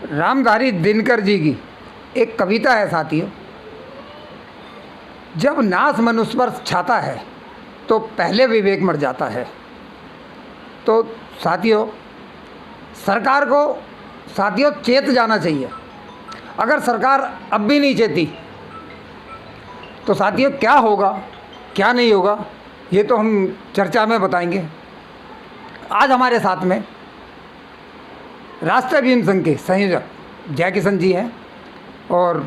रामधारी दिनकर जी की एक कविता है साथियों। जब नाश मनुष्य पर छाता है तो पहले विवेक मर जाता है। तो साथियों, सरकार को साथियों चेत जाना चाहिए। अगर सरकार अब भी नहीं चेती तो साथियों क्या होगा क्या नहीं होगा, ये तो हम चर्चा में बताएंगे। आज हमारे साथ में राष्ट्रीय भीम संघ के संयोजक जय किशन जी हैं और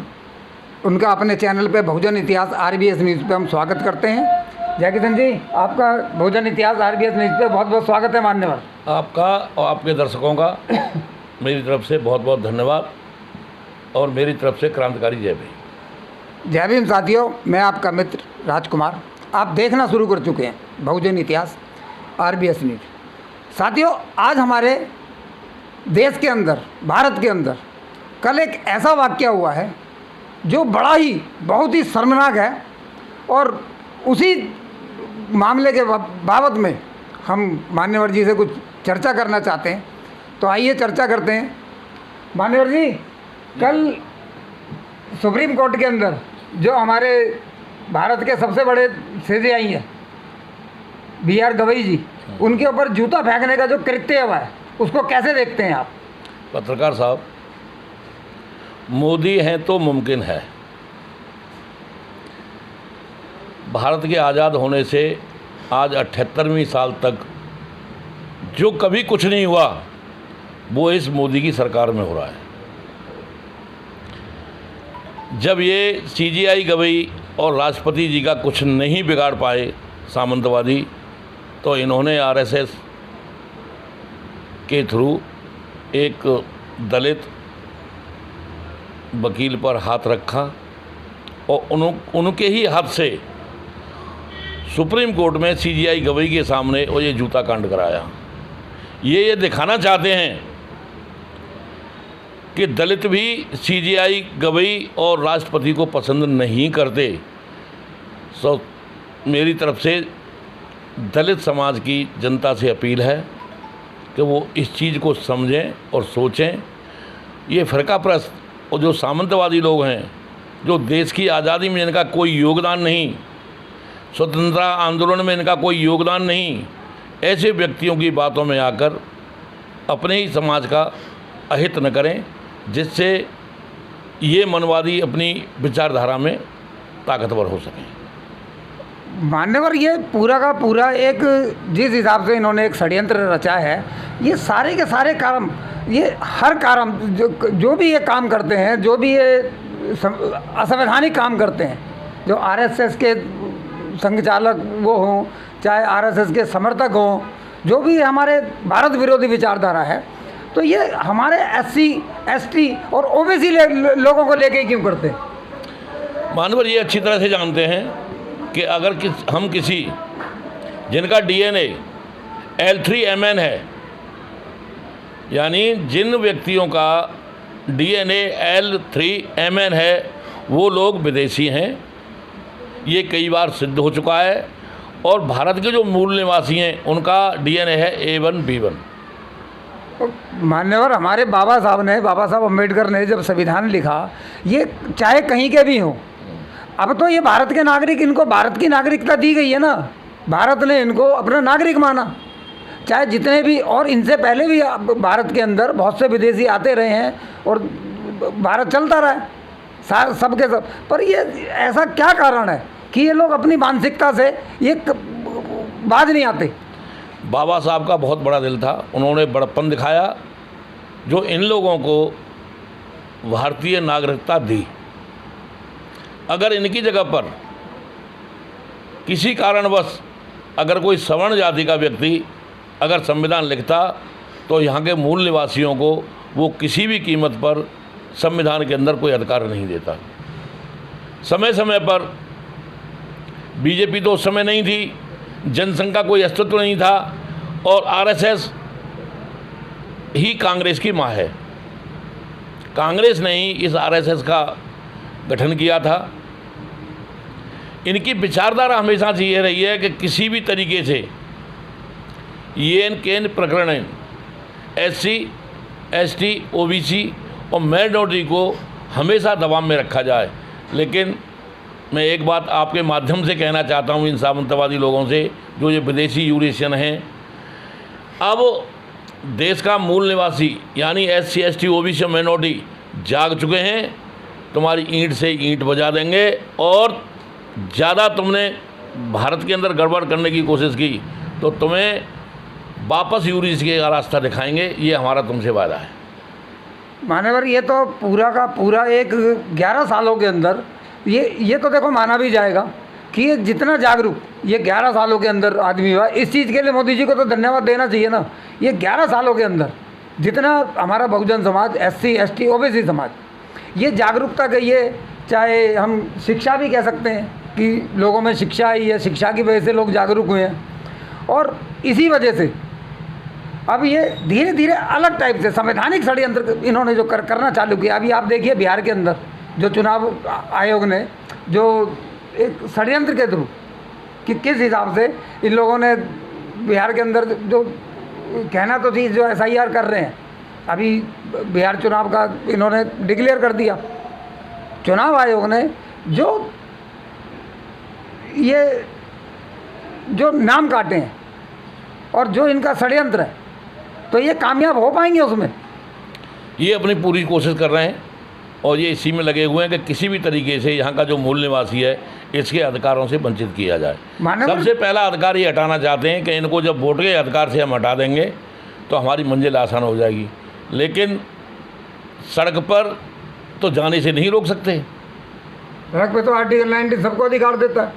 उनका अपने चैनल पे बहुजन इतिहास आरबीएस न्यूज़ पे हम स्वागत करते हैं। जय किशन जी, आपका बहुजन इतिहास आरबीएस न्यूज़ पे बहुत बहुत स्वागत है। मान्यवर, आपका और आपके दर्शकों का मेरी तरफ से बहुत बहुत धन्यवाद और मेरी तरफ से क्रांतिकारी जय भीम। जय भीम। साथियों, मैं आपका मित्र राजकुमार, आप देखना शुरू कर चुके हैं बहुजन इतिहास आरबीएस न्यूज़। साथियों, आज हमारे देश के अंदर, भारत के अंदर कल एक ऐसा वाक़या हुआ है जो बड़ा ही बहुत ही शर्मनाक है और उसी मामले के बाबत में हम मान्यवर जी से कुछ चर्चा करना चाहते हैं। तो आइए चर्चा करते हैं। मान्यवर जी, कल सुप्रीम कोर्ट के अंदर जो हमारे भारत के सबसे बड़े सीजेआई हैं बीआर गवई जी, उनके ऊपर जूता फेंकने का जो कृत्य हुआ है उसको कैसे देखते हैं आप? पत्रकार साहब, मोदी हैं तो मुमकिन है। भारत के आज़ाद होने से आज 78वीं साल तक जो कभी कुछ नहीं हुआ वो इस मोदी की सरकार में हो रहा है। जब ये सीजेआई गवई और राष्ट्रपति जी का कुछ नहीं बिगाड़ पाए सामंतवादी, तो इन्होंने आरएसएस के थ्रू एक दलित वकील पर हाथ रखा और उनके ही हाथ से सुप्रीम कोर्ट में सीजेआई गवई के सामने और ये जूता कांड कराया। ये दिखाना चाहते हैं कि दलित भी सीजेआई गवई और राष्ट्रपति को पसंद नहीं करते। सो मेरी तरफ से दलित समाज की जनता से अपील है कि वो इस चीज़ को समझें और सोचें। ये फ़िरकाप्रस्त और जो सामंतवादी लोग हैं, जो देश की आज़ादी में इनका कोई योगदान नहीं, स्वतंत्रता आंदोलन में इनका कोई योगदान नहीं, ऐसे व्यक्तियों की बातों में आकर अपने ही समाज का अहित न करें, जिससे ये मनवादी अपनी विचारधारा में ताकतवर हो सकें। मान्यवर, ये पूरा का पूरा एक जिस हिसाब से इन्होंने एक षड्यंत्र रचा है, ये सारे के सारे कारण, ये हर कारण जो भी ये काम करते हैं, जो भी ये असंवैधानिक काम करते हैं, जो आरएसएस के संघचालक वो हों, चाहे आरएसएस के समर्थक हों, जो भी हमारे भारत विरोधी विचारधारा है, तो ये हमारे एससी, एसटी और ओबीसी लोगों को लेके क्यों करते हैं? मानवर ये अच्छी तरह से जानते हैं कि अगर हम किसी जिनका डीएनए L3MN है, यानी जिन व्यक्तियों का डीएनए L3MN है वो लोग विदेशी हैं, ये कई बार सिद्ध हो चुका है। और भारत के जो मूल निवासी हैं उनका डीएनए है A1B1। मान्यवर, हमारे बाबा साहब अम्बेडकर ने जब संविधान लिखा, ये चाहे कहीं के भी हों, अब तो ये भारत के नागरिक, इनको भारत की नागरिकता दी गई है ना, भारत ने इनको अपना नागरिक माना। चाहे जितने भी, और इनसे पहले भी भारत के अंदर बहुत से विदेशी आते रहे हैं और भारत चलता रहा है सबके सब। पर ये ऐसा क्या कारण है कि ये लोग अपनी मानसिकता से ये बाज नहीं आते? बाबा साहब का बहुत बड़ा दिल था, उन्होंने बड़प्पन दिखाया जो इन लोगों को भारतीय नागरिकता दी। अगर इनकी जगह पर किसी कारणवश अगर कोई सवर्ण जाति का व्यक्ति अगर संविधान लिखता तो यहाँ के मूल निवासियों को वो किसी भी कीमत पर संविधान के अंदर कोई अधिकार नहीं देता। समय समय पर बीजेपी तो उस समय नहीं थी, जनसंघ का कोई अस्तित्व नहीं था और आरएसएस ही कांग्रेस की माँ है। कांग्रेस ने ही इस आरएसएस का गठन किया था। इनकी विचारधारा हमेशा से ये रही है कि किसी भी तरीके से ये केन प्रकरण एससी, एसटी, ओबीसी और माइनॉरिटी को हमेशा दबाव में रखा जाए। लेकिन मैं एक बात आपके माध्यम से कहना चाहता हूँ इन सामंतवादी लोगों से, जो ये विदेशी यूरेशियन हैं, अब देश का मूल निवासी यानी SC ST OBC माइनॉरिटी जाग चुके हैं। तुम्हारी ईंट से ईंट बजा देंगे, और ज़्यादा तुमने भारत के अंदर गड़बड़ करने की कोशिश की तो तुम्हें वापस यूरेशिया का रास्ता दिखाएंगे। ये हमारा तुमसे वादा है। मान्यवर, ये तो पूरा का पूरा एक 11 सालों के अंदर ये तो देखो माना भी जाएगा कि ये जितना जागरूक ये 11 सालों के अंदर आदमी हुआ, इस चीज़ के लिए मोदी जी को तो धन्यवाद देना चाहिए ना। ये 11 सालों के अंदर जितना हमारा Bahujan Samaj, SC ST OBC समाज, ये जागरूकता के, ये चाहे हम शिक्षा भी कह सकते हैं कि लोगों में शिक्षा आई है, शिक्षा की वजह से लोग जागरूक हुए हैं, और इसी वजह से अब ये धीरे धीरे अलग टाइप से संवैधानिक षड्यंत्र इन्होंने जो करना चालू किया। अभी आप देखिए बिहार के अंदर जो चुनाव आयोग ने जो एक षड्यंत्र के थ्रू कि किस हिसाब से इन लोगों ने बिहार के अंदर जो कहना तो थी, जो SIR कर रहे हैं, अभी बिहार चुनाव का इन्होंने डिक्लेयर कर दिया। चुनाव आयोग ने ये जो नाम काटे हैं और जो इनका षड्यंत्र है, तो ये कामयाब हो पाएंगे उसमें? ये अपनी पूरी कोशिश कर रहे हैं और ये इसी में लगे हुए हैं कि किसी भी तरीके से यहाँ का जो मूल निवासी है इसके अधिकारों से वंचित किया जाए। सबसे पहला अधिकार ये हटाना चाहते हैं कि इनको जब वोट के अधिकार से हम हटा देंगे तो हमारी मंजिल आसान हो जाएगी। लेकिन सड़क पर तो जाने से नहीं रोक सकते। सड़क पे तो आर्टिकल 90 सबको अधिकार देता है।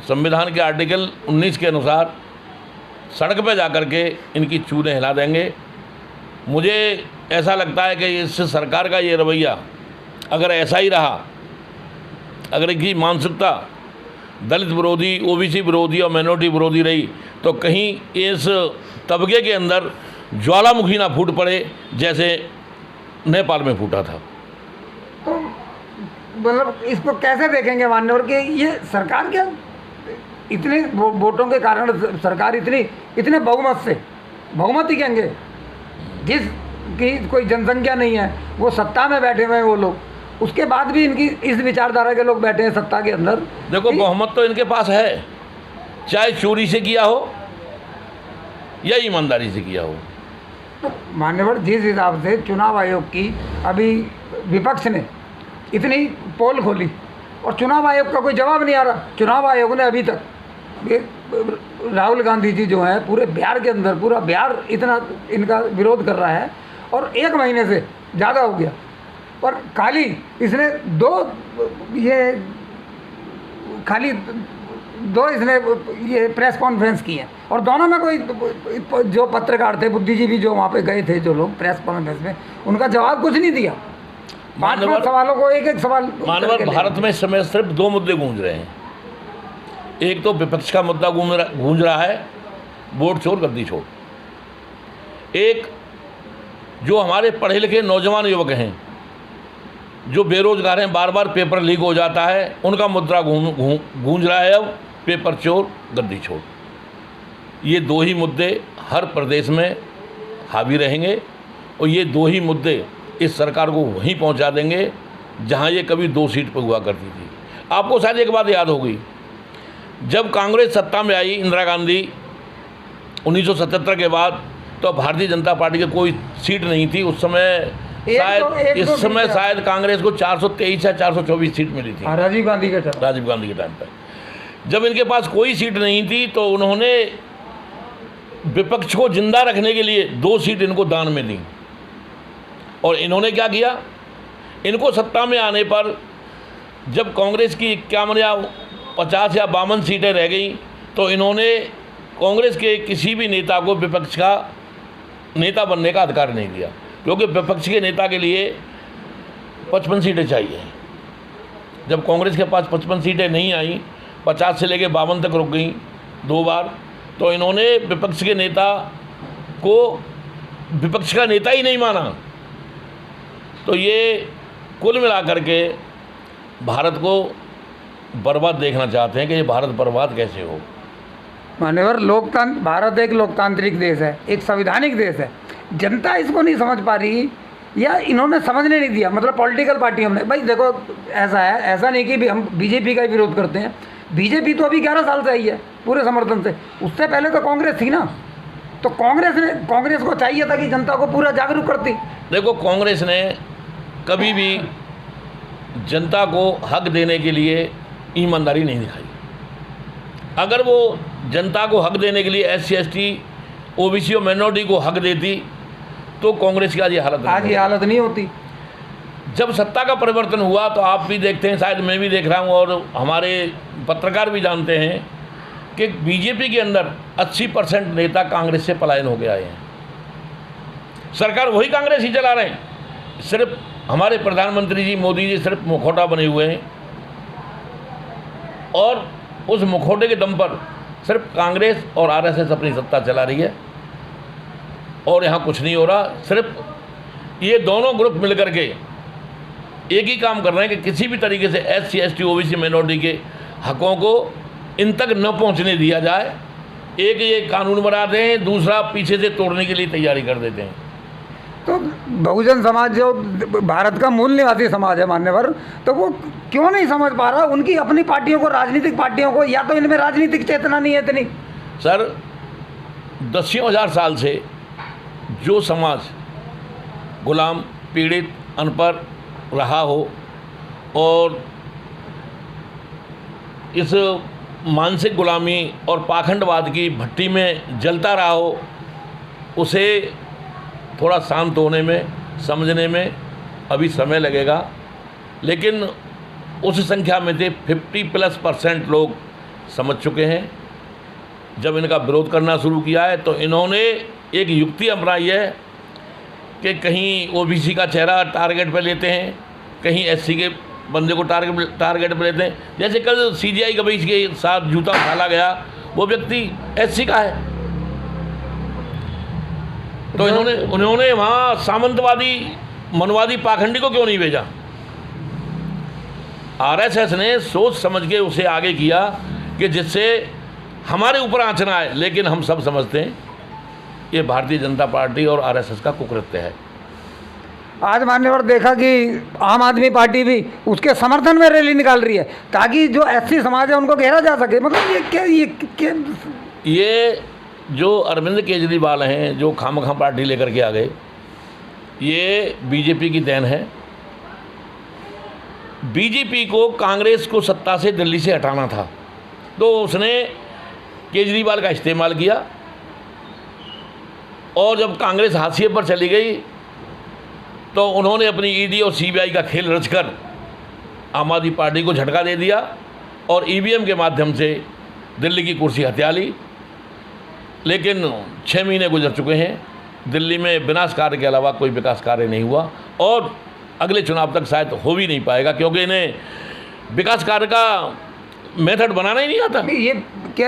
संविधान के आर्टिकल 19 के अनुसार सड़क पर जाकर के इनकी चूलें हिला देंगे। मुझे ऐसा लगता है कि इस सरकार का ये रवैया अगर ऐसा ही रहा, अगर इनकी मानसिकता दलित विरोधी, OBC विरोधी और माइनॉरिटी विरोधी रही, तो कहीं इस तबके के अंदर ज्वालामुखी ना फूट पड़े जैसे नेपाल में फूटा था। तो मतलब इसको कैसे देखेंगे मान्यवर कि ये सरकार क्या इतने वोटों के कारण सरकार इतने बहुमत ही कहेंगे, जिस की कोई जनसंख्या नहीं है, वो सत्ता में बैठे हुए हैं वो लोग, उसके बाद भी इनकी इस विचारधारा के लोग बैठे हैं सत्ता के अंदर। देखो बहुमत तो इनके पास है, चाहे चोरी से किया हो या ईमानदारी से किया हो। तो मान्यवर, जिस हिसाब से चुनाव आयोग की अभी विपक्ष ने इतनी पोल खोली और चुनाव आयोग का कोई जवाब नहीं आ रहा। चुनाव आयोग ने अभी तक राहुल गांधी जी जो हैं पूरे बिहार के अंदर, पूरा बिहार इतना इनका विरोध कर रहा है और 1 महीने से ज़्यादा हो गया, पर खाली इसने दो इसने ये प्रेस कॉन्फ्रेंस की है, और दोनों में कोई जो पत्रकार थे, बुद्धिजीवी जो वहाँ पे गए थे, जो लोग प्रेस कॉन्फ्रेंस में, उनका जवाब कुछ नहीं दिया। 5 सवालों को एक सवाल। मानवर, भारत में इस समय सिर्फ 2 मुद्दे गूंज रहे हैं। एक तो विपक्ष का मुद्दा गूंज रहा है, वोट चोर गद्दी छोड़। एक जो हमारे पढ़े लिखे नौजवान युवक हैं जो बेरोजगार हैं, बार बार पेपर लीक हो जाता है, उनका मुद्दा गूंज रहा है अब, पेपर चोर गद्दी छोड़। ये 2 ही मुद्दे हर प्रदेश में हावी रहेंगे और ये 2 ही मुद्दे इस सरकार को वहीं पहुंचा देंगे जहां ये कभी 2 सीट पर हुआ करती थी। आपको शायद एक बात याद होगी, जब कांग्रेस सत्ता में आई, इंदिरा गांधी 1977 के बाद, तो भारतीय जनता पार्टी की कोई सीट नहीं थी उस समय। शायद इस समय शायद कांग्रेस को 423 या 424 सीट मिली थी राजीव गांधी के टाइम पर। जब इनके पास कोई सीट नहीं थी तो उन्होंने विपक्ष को जिंदा रखने के लिए 2 सीट इनको दान में दी। और इन्होंने क्या किया, इनको सत्ता में आने पर जब कांग्रेस की 51 या 50 या 52 सीटें रह गई, तो इन्होंने कांग्रेस के किसी भी नेता को विपक्ष का नेता बनने का अधिकार नहीं दिया, क्योंकि विपक्ष के नेता के लिए 55 सीटें चाहिए। जब कांग्रेस के पास 55 सीटें नहीं आई, 50 से लेकर 52 तक रुक गई 2 बार, तो इन्होंने विपक्ष के नेता को विपक्ष का नेता ही नहीं माना। तो ये कुल मिलाकर के भारत को बर्बाद देखना चाहते हैं कि ये भारत बर्बाद कैसे हो। मान्यवर, भारत एक लोकतांत्रिक देश है, एक संवैधानिक देश है। जनता इसको नहीं समझ पा रही या इन्होंने समझने नहीं दिया? मतलब पॉलिटिकल पार्टियों ने, भाई देखो ऐसा है, ऐसा नहीं कि भी हम बीजेपी का ही विरोध करते हैं। बीजेपी तो अभी 11 साल से आई है पूरे समर्थन से, उससे पहले तो कांग्रेस थी ना। तो कांग्रेस को चाहिए था कि जनता को पूरा जागरूक करती। देखो, कांग्रेस ने कभी भी जनता को हक देने के लिए ईमानदारी नहीं दिखाई। अगर वो जनता को हक देने के लिए SC ST OBC और माइनॉरिटी को हक देती तो कांग्रेस की आज ये हालत नहीं होती। जब सत्ता का परिवर्तन हुआ तो आप भी देखते हैं, शायद मैं भी देख रहा हूँ और हमारे पत्रकार भी जानते हैं कि बीजेपी के अंदर 80% नेता कांग्रेस से पलायन हो के आए हैं। सरकार वही कांग्रेस ही चला रहे हैं। सिर्फ हमारे प्रधानमंत्री जी मोदी जी सिर्फ मुखौटा बने हुए हैं और उस मुखौटे के दम पर सिर्फ कांग्रेस और RSS अपनी सत्ता चला रही है और यहाँ कुछ नहीं हो रहा। सिर्फ ये दोनों ग्रुप मिलकर के एक ही काम कर रहे हैं कि किसी भी तरीके से SC ST OBC माइनॉरिटी के हकों को इन तक न पहुँचने दिया जाए। एक ये कानून बनाते हैं, दूसरा पीछे से तोड़ने के लिए तैयारी कर देते हैं। तो बहुजन समाज जो भारत का मूल निवासी समाज है मान्यवर, तो वो क्यों नहीं समझ पा रहा उनकी अपनी पार्टियों को, राजनीतिक पार्टियों को? या तो इनमें राजनीतिक चेतना नहीं है इतनी। सर, 10,000 साल से जो समाज गुलाम, पीड़ित, अनपढ़ रहा हो और इस मानसिक गुलामी और पाखंडवाद की भट्टी में जलता रहा हो, उसे थोड़ा शांत होने में, समझने में अभी समय लगेगा। लेकिन उस संख्या में से 50+ लोग समझ चुके हैं। जब इनका विरोध करना शुरू किया है तो इन्होंने एक युक्ति अपनाई है कि कहीं OBC का चेहरा टारगेट पे लेते हैं, कहीं SC के बंदे को टारगेट पे लेते हैं। जैसे कल CGI गबीश के साथ जूता उछाला गया, वो व्यक्ति SC का है, तो उन्होंने वहाँ सामंतवादी, मनवादी, पाखंडी को क्यों नहीं भेजा? RSS ने सोच समझ के उसे आगे किया कि जिससे हमारे ऊपर आँच ना आए। लेकिन हम सब समझते हैं ये भारतीय जनता पार्टी और RSS का कुकृत्य है। आज मान्यवर देखा कि आम आदमी पार्टी भी उसके समर्थन में रैली निकाल रही है ताकि जो SC समाज है उनको घेरा जा सके। मतलब ये जो अरविंद केजरीवाल हैं, जो खामखा पार्टी लेकर के आ गए, ये बीजेपी की देन है। बीजेपी को कांग्रेस को सत्ता से दिल्ली से हटाना था, तो उसने केजरीवाल का इस्तेमाल किया और जब कांग्रेस हाशिए पर चली गई तो उन्होंने अपनी ED और CBI का खेल रचकर आम आदमी पार्टी को झटका दे दिया और EVM के माध्यम से दिल्ली की कुर्सी हथिया ली। लेकिन 6 महीने गुजर चुके हैं, दिल्ली में विनाश कार्य के अलावा कोई विकास कार्य नहीं हुआ और अगले चुनाव तक शायद हो भी नहीं पाएगा, क्योंकि इन्हें विकास कार्य का मेथड बनाना ही नहीं आता।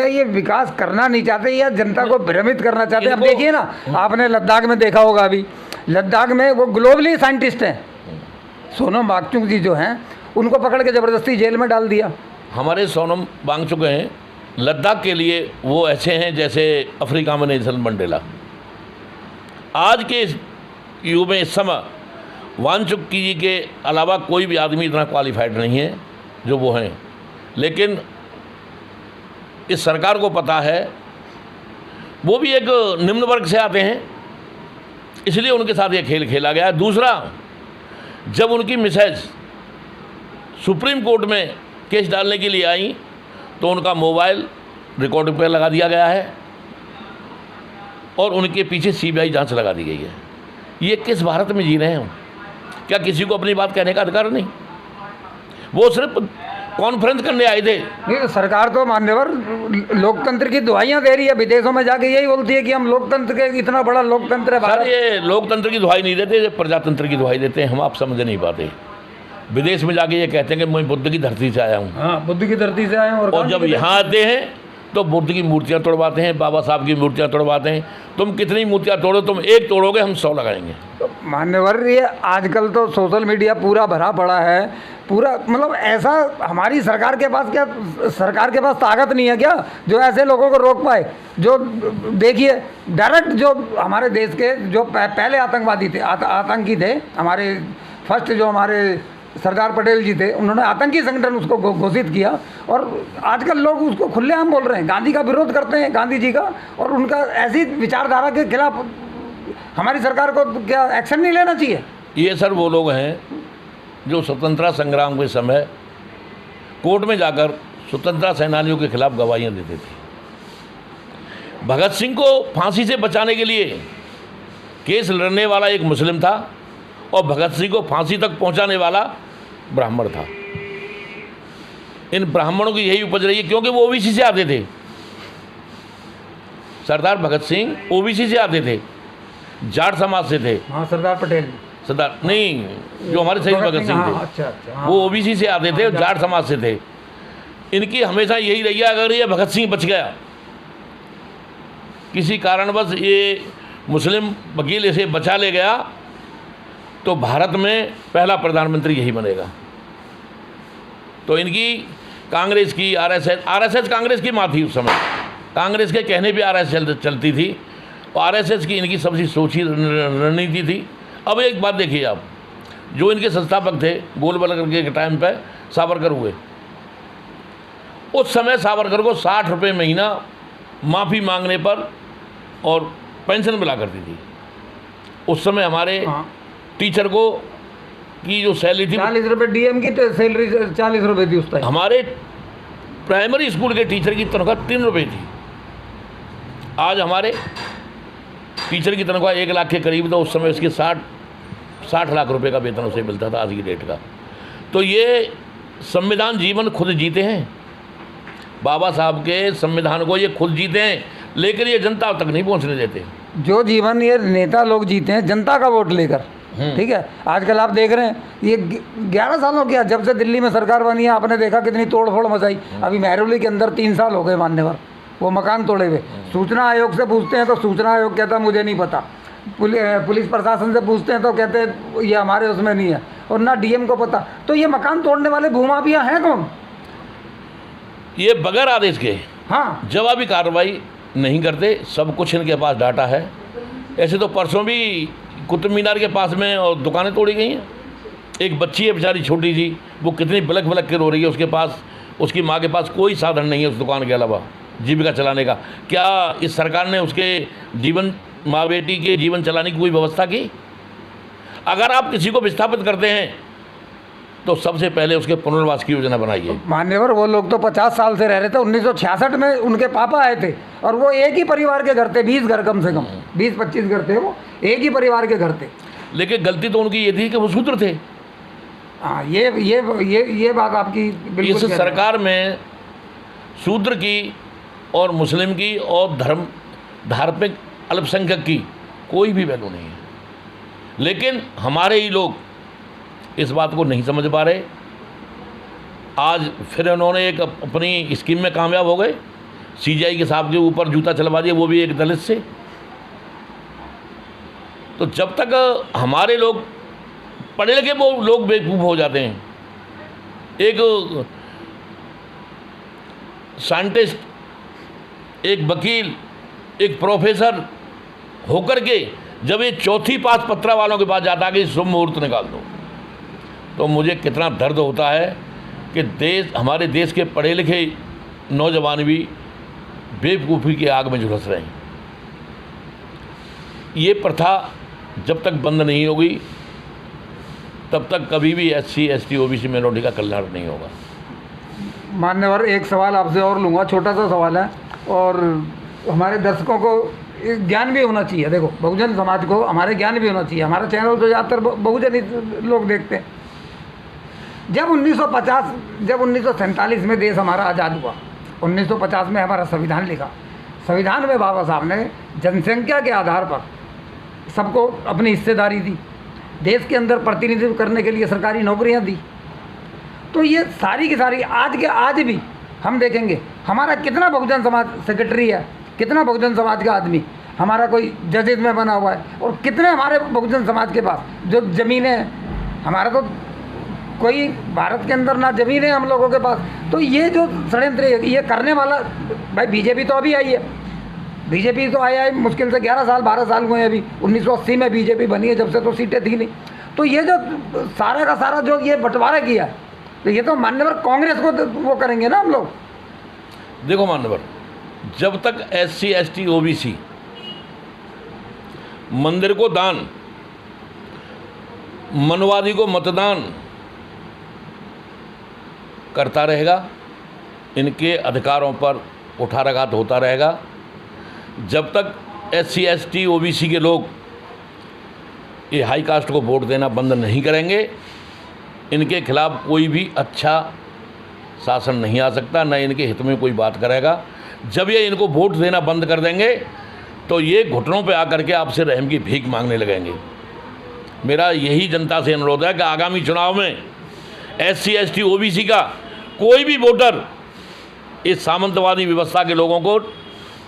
ये विकास करना नहीं चाहते या जनता को भ्रमित करना चाहते हैं? अब देखिए ना, आपने लद्दाख में देखा होगा, अभी लद्दाख में वो ग्लोबली साइंटिस्ट हैं, सोनम वांगचुक जी जो हैं, उनको पकड़ के ज़बरदस्ती जेल में डाल दिया। हमारे सोनम वांगचुक हैं, लद्दाख के लिए वो ऐसे हैं जैसे अफ्रीका में नेल्सन मंडेला। आज के इस युग में, इस समय वांगचुक जी के अलावा कोई भी आदमी इतना क्वालिफाइड नहीं है जो वो हैं। लेकिन इस सरकार को पता है, वो भी एक निम्न वर्ग से आते हैं, इसलिए उनके साथ ये खेल खेला गया है। दूसरा, जब उनकी मिसेज सुप्रीम कोर्ट में केस डालने के लिए आई तो उनका मोबाइल रिकॉर्डिंग पर लगा दिया गया है और उनके पीछे CBI जांच लगा दी गई है। ये किस भारत में जी रहे हैं? क्या किसी को अपनी बात कहने का अधिकार नहीं? वो सिर्फ कॉन्फ्रेंस करने आए थे। नहीं तो सरकार तो मान्यवर लोकतंत्र की दुहाइयाँ दे रही है, विदेशों में जाके यही बोलती है कि हम लोकतंत्र के, इतना बड़ा लोकतंत्र है भारत। ये लोकतंत्र की दुहाई नहीं देते, ये प्रजातंत्र की दुहाई देते हैं। हम आप समझ नहीं पाते। विदेश में जाके ये कहते हैं कि मैं बुद्ध की धरती से आया हूँ। हाँ, बुद्ध की धरती से आया हूँ। और जब यहाँ आते हैं तो बुद्ध की मूर्तियाँ तोड़वाते हैं, बाबा साहब की मूर्तियाँ तोड़वाते हैं। तुम कितनी मूर्तियाँ तोड़ो, तुम एक तोड़ोगे, हम 100 लगाएंगे। तो मान्यवर, ये आजकल तो सोशल मीडिया पूरा भरा पड़ा है, पूरा मतलब ऐसा हमारी सरकार के पास क्या, सरकार के पास ताकत नहीं है क्या जो ऐसे लोगों को रोक पाए? जो देखिए डायरेक्ट जो हमारे देश के जो पहले आतंकवादी थे, आतंकी थे, हमारे फर्स्ट जो हमारे सरदार पटेल जी थे, उन्होंने आतंकी संगठन उसको घोषित किया, और आजकल लोग उसको खुलेआम बोल रहे हैं, गांधी का विरोध करते हैं, गांधी जी का, और उनका ऐसी विचारधारा के खिलाफ हमारी सरकार को क्या एक्शन नहीं लेना चाहिए? ये सर वो लोग हैं जो स्वतंत्रता संग्राम के समय कोर्ट में जाकर स्वतंत्रता सेनानियों के खिलाफ गवाहियाँ देते थे। भगत सिंह को फांसी से बचाने के लिए केस लड़ने वाला एक मुस्लिम था, और भगत सिंह को फांसी तक पहुंचाने वाला ब्राह्मण था। इन ब्राह्मणों की यही उपज रही है, क्योंकि वो ओबीसी से आते थे। सरदार भगत सिंह ओबीसी से आते थे, जाट समाज से थे। हाँ, सरदार पटेल, सरदार नहीं, जो हमारे शहीद भगत सिंह थे, अच्छा, वो ओबीसी से आते थे, जाट समाज से थे। इनकी हमेशा यही रही है, अगर ये भगत सिंह बच गया, किसी कारणवश ये मुस्लिम वकील इसे बचा ले गया, तो भारत में पहला प्रधानमंत्री यही बनेगा। तो इनकी कांग्रेस की आरएसएस कांग्रेस की माँ थी उस समय, कांग्रेस के कहने पे आरएसएस चलती थी, और आरएसएस की इनकी सबसे सोची रणनीति थी। अब एक बात देखिए आप, जो इनके संस्थापक थे गोलवलकर के टाइम पे सावरकर हुए, उस समय सावरकर को 60 रुपये महीना माफ़ी मांगने पर और पेंशन मिला करती थी। उस समय हमारे टीचर को की जो सैलरी थी 40 रुपये, डीएम की तो सैलरी 40 रुपये थी उस टाइम। हमारे प्राइमरी स्कूल के टीचर की तनख्वाह 3 रुपये थी। आज हमारे टीचर की तनख्वाह 1 लाख के करीब, तो उस समय उसके 60 लाख रुपए का वेतन उसे मिलता था आज की डेट का। तो ये संविधान जीवन खुद जीते हैं, बाबा साहब के संविधान को ये खुद जीते हैं, लेकिन ये जनता तक नहीं पहुंचने देते। जो जीवन ये नेता लोग जीते हैं जनता का वोट लेकर, ठीक है। आजकल आप देख रहे हैं, ये 11 सालों किया जब से दिल्ली में सरकार बनी है, आपने देखा कितनी तोड़ फोड़ मचाई। अभी मेहरौली के अंदर 3 साल हो गए मान्यवर, वो मकान तोड़े हुए। सूचना आयोग से पूछते हैं तो सूचना आयोग कहता है मुझे नहीं पता, पुलिस प्रशासन से पूछते हैं तो कहते हैं ये हमारे उसमें नहीं है, और ना डीएम को पता। तो ये मकान तोड़ने वाले भूमाफिया हैं कौन? ये बगैर आदेश के हाँ जवाबी कार्रवाई नहीं करते, सब कुछ इनके पास डाटा है। ऐसे तो परसों भी कुतुब मीनार के पास में और दुकानें तोड़ी गई हैं। एक बच्ची है बेचारी छोटी सी, वो कितनी बिलख बिलख के रो रही है, उसके पास, उसकी माँ के पास कोई साधन नहीं है उस दुकान के अलावा जीविका चलाने का। क्या इस सरकार ने उसके जीवन, माँ बेटी के जीवन चलाने की कोई व्यवस्था की? अगर आप किसी को विस्थापित करते हैं तो सबसे पहले उसके पुनर्वास की योजना बनाइए। मान्यवर, वो लोग तो 50 साल से रह रहे थे। 1966 में उनके पापा आए थे, और वो एक ही परिवार के घर थे, 20 घर कम से कम, 20-25 घर थे, वो एक ही परिवार के घर थे। लेकिन गलती तो उनकी ये थी कि वो शूद्र थे। हाँ, ये बात आपकी बिल्कुल। इस सरकार में शूद्र की और मुस्लिम की और धार्मिक अल्पसंख्यक की कोई भी वैल्यू नहीं है। लेकिन हमारे ही लोग इस बात को नहीं समझ पा रहे। आज फिर उन्होंने एक अपनी स्कीम में कामयाब हो गए, सीजीआई के साहब के ऊपर जूता चलवा दिया, वो भी एक दलित से। तो जब तक हमारे लोग पढ़े लिखे वो लोग बेवकूफ़ हो जाते हैं, एक साइंटिस्ट, एक वकील, एक प्रोफेसर होकर के जब ये चौथी पास पत्रा वालों के पास जाता है कि शुभ मुहूर्त निकाल दो, तो मुझे कितना दर्द होता है कि हमारे देश के पढ़े लिखे नौजवान भी बेवकूफ़ी की आग में झुलस रहे हैं। ये प्रथा जब तक बंद नहीं होगी तब तक कभी भी SC ST OBC मिनोरिटी का कल्याण नहीं होगा। मान्यवर, एक सवाल आपसे और लूँगा, छोटा सा सवाल है, और हमारे दर्शकों को ज्ञान भी होना चाहिए। देखो, बहुजन समाज को हमारे ज्ञान भी होना चाहिए। हमारा चैनल तो ज़्यादातर बहुजन ही लोग देखते हैं। जब 1947 में देश हमारा आज़ाद हुआ, 1950 में हमारा संविधान लिखा। संविधान में बाबा साहब ने जनसंख्या के आधार पर सबको अपनी हिस्सेदारी दी, देश के अंदर प्रतिनिधित्व करने के लिए सरकारी नौकरियां दी। तो ये सारी की सारी आज भी हम देखेंगे हमारा कितना बहुजन समाज सेक्रेटरी है, कितना बहुजन समाज का आदमी हमारा कोई जजेस में बना हुआ है, और कितने हमारे बहुजन समाज के पास जो ज़मीनें हैं। हमारा तो कोई भारत के अंदर ना ज़मीन है हम लोगों के पास। तो ये जो षड्यंत्र ये करने वाला, भाई बीजेपी तो अभी आई है, बीजेपी तो आया है मुश्किल से 11 साल 12 साल हुए हैं अभी। 1980 में बीजेपी बनी है, जब से तो सीटें थी नहीं। तो ये जो सारा का सारा जो ये बंटवारा किया, तो ये तो मान्यवर कांग्रेस को वो करेंगे ना हम लोग। देखो मान्यवर, जब तक SC ST OBC मंदिर को दान, मनवादी को मतदान करता रहेगा, इनके अधिकारों पर कुठाराघात होता रहेगा। जब तक SC ST OBC के लोग ये हाई कास्ट को वोट देना बंद नहीं करेंगे, इनके खिलाफ कोई भी अच्छा शासन नहीं आ सकता, न इनके हित में कोई बात करेगा। जब ये इनको वोट देना बंद कर देंगे तो ये घुटनों पे आकर के आपसे रहम की भीख मांगने लगेंगे। मेरा यही जनता से अनुरोध है कि आगामी चुनाव में SC ST OBC का कोई भी वोटर इस सामंतवादी व्यवस्था के लोगों को,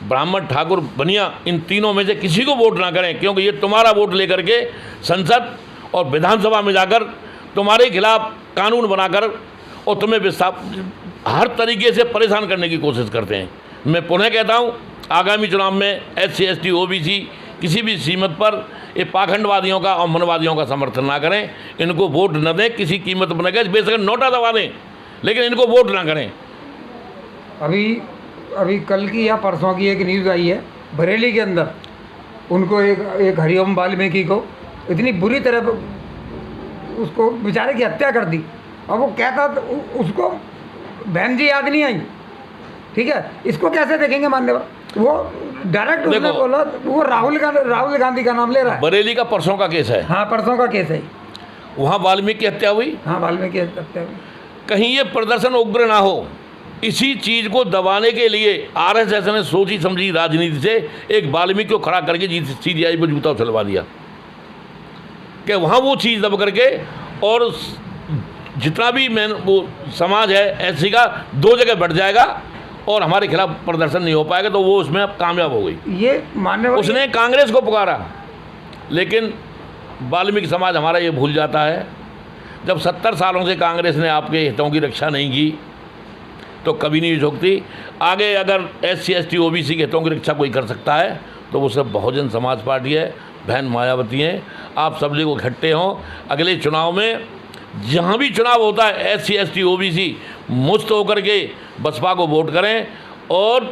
ब्राह्मण ठाकुर बनिया, इन तीनों में से किसी को वोट ना करें, क्योंकि ये तुम्हारा वोट लेकर के संसद और विधानसभा में जाकर तुम्हारे खिलाफ कानून बनाकर और तुम्हें हर तरीके से परेशान करने की कोशिश करते हैं। मैं पुनः कहता हूँ, आगामी चुनाव में SC ST OBC किसी भी कीमत पर ये पाखंडवादियों का और मनवादियों का समर्थन ना करें, इनको वोट न दें किसी कीमत पर, न बेशक नोटा दबा दें, लेकिन इनको वोट ना करें। अभी कल की या परसों की एक न्यूज़ आई है, बरेली के अंदर उनको एक हरिओम वाल्मीकि को इतनी बुरी तरह उसको बेचारे की हत्या कर दी, और वो कहता उसको बहन जी याद नहीं आई। ठीक है, इसको कैसे देखेंगे मान्यवर? वो डायरेक्ट उसने बोला, वो राहुल गांधी का नाम ले रहा है। बरेली का परसों का केस है। हाँ, परसों का केस है। वहाँ वाल्मीकि की हत्या हुई। हाँ, वाल्मीकि की हत्या हुई। कहीं ये प्रदर्शन उग्र ना हो, इसी चीज़ को दबाने के लिए RSS ने सोची समझी राजनीति से एक वाल्मीकि को खड़ा करके CBI पर जूता उछलवा दिया कि वहाँ वो चीज़ दब करके, और जितना भी वो समाज है SC का 2 जगह बढ़ जाएगा और हमारे खिलाफ प्रदर्शन नहीं हो पाएगा। तो वो उसमें कामयाब हो गई। ये मानने वाले, उसने कांग्रेस को पुकारा, लेकिन वाल्मीकि समाज हमारा ये भूल जाता है। जब 70 सालों से कांग्रेस ने आपके हितों की रक्षा नहीं की तो कभी नहीं झुकती। आगे अगर SC ST OBC के हितों की रक्षा कोई कर सकता है तो वो सब बहुजन समाज पार्टी है, बहन मायावती हैं। आप सब लोग इकट्ठे हों, अगले चुनाव में जहाँ भी चुनाव होता है SC ST OBC मुक्त होकर के बसपा को वोट करें, और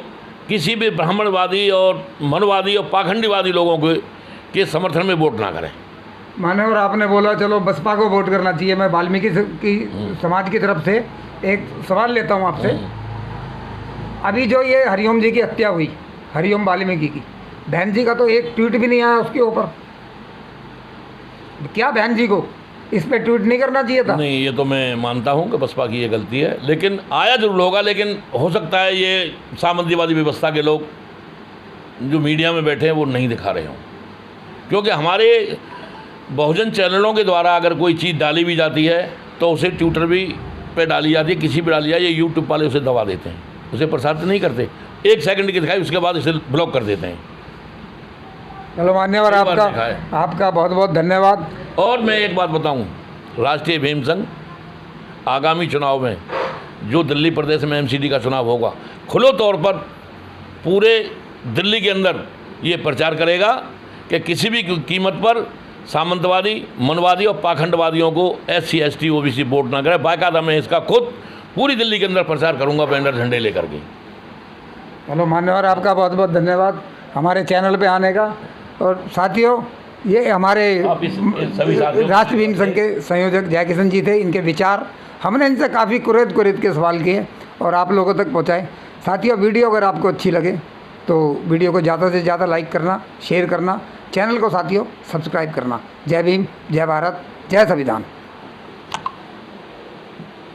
किसी भी ब्राह्मणवादी और मनवादी और पाखंडीवादी लोगों के समर्थन में वोट ना करें। मान्यवर, आपने बोला चलो बसपा को वोट करना चाहिए। मैं वाल्मीकि की समाज की तरफ से एक सवाल लेता हूँ आपसे। अभी जो ये हरिओम जी की हत्या हुई, हरिओम वाल्मीकि की, बहन जी का तो एक ट्वीट भी नहीं आया उसके ऊपर। क्या बहन जी को इस पे ट्वीट नहीं करना चाहिए था? नहीं, ये तो मैं मानता हूँ कि बसपा की ये गलती है, लेकिन आया जरूर होगा। लेकिन हो सकता है ये सामंतवादी व्यवस्था के लोग जो मीडिया में बैठे हैं वो नहीं दिखा रहे हों, क्योंकि हमारे बहुजन चैनलों के द्वारा अगर कोई चीज़ डाली भी जाती है तो उसे ट्विटर भी पे डाली जाती है, किसी पे डाली जाए, ये यूट्यूब वाले उसे दबा देते हैं, उसे प्रसारित नहीं करते। 1 सेकंड की दिखाई, उसके बाद इसे ब्लॉक कर देते हैं। चलो मान्यवर, आपका बहुत बहुत धन्यवाद। और मैं एक बात बताऊं, राष्ट्रीय भीम संघ आगामी चुनाव में जो दिल्ली प्रदेश में MCD का चुनाव होगा, खुले तौर पर पूरे दिल्ली के अंदर ये प्रचार करेगा कि किसी भी कीमत पर सामंतवादी, मनवादी और पाखंडवादियों को SC ST OBC वोट ना करें। बाकायदा मैं इसका खुद पूरी दिल्ली के अंदर प्रचार करूंगा, बैनर झंडे लेकर के। चलो मान्यवर, आपका बहुत बहुत धन्यवाद हमारे चैनल पे आने का। और साथियों, ये हमारे राष्ट्रीय भीम संघ के संयोजक जयकिशन जी थे। इनके विचार हमने इनसे काफ़ी कुरेद के सवाल किए और आप लोगों तक पहुँचाए। साथियों, वीडियो अगर आपको अच्छी लगे तो वीडियो को ज़्यादा से ज़्यादा लाइक करना, शेयर करना, चैनल को साथियों सब्सक्राइब करना। जय भीम, जय भारत, जय संविधान।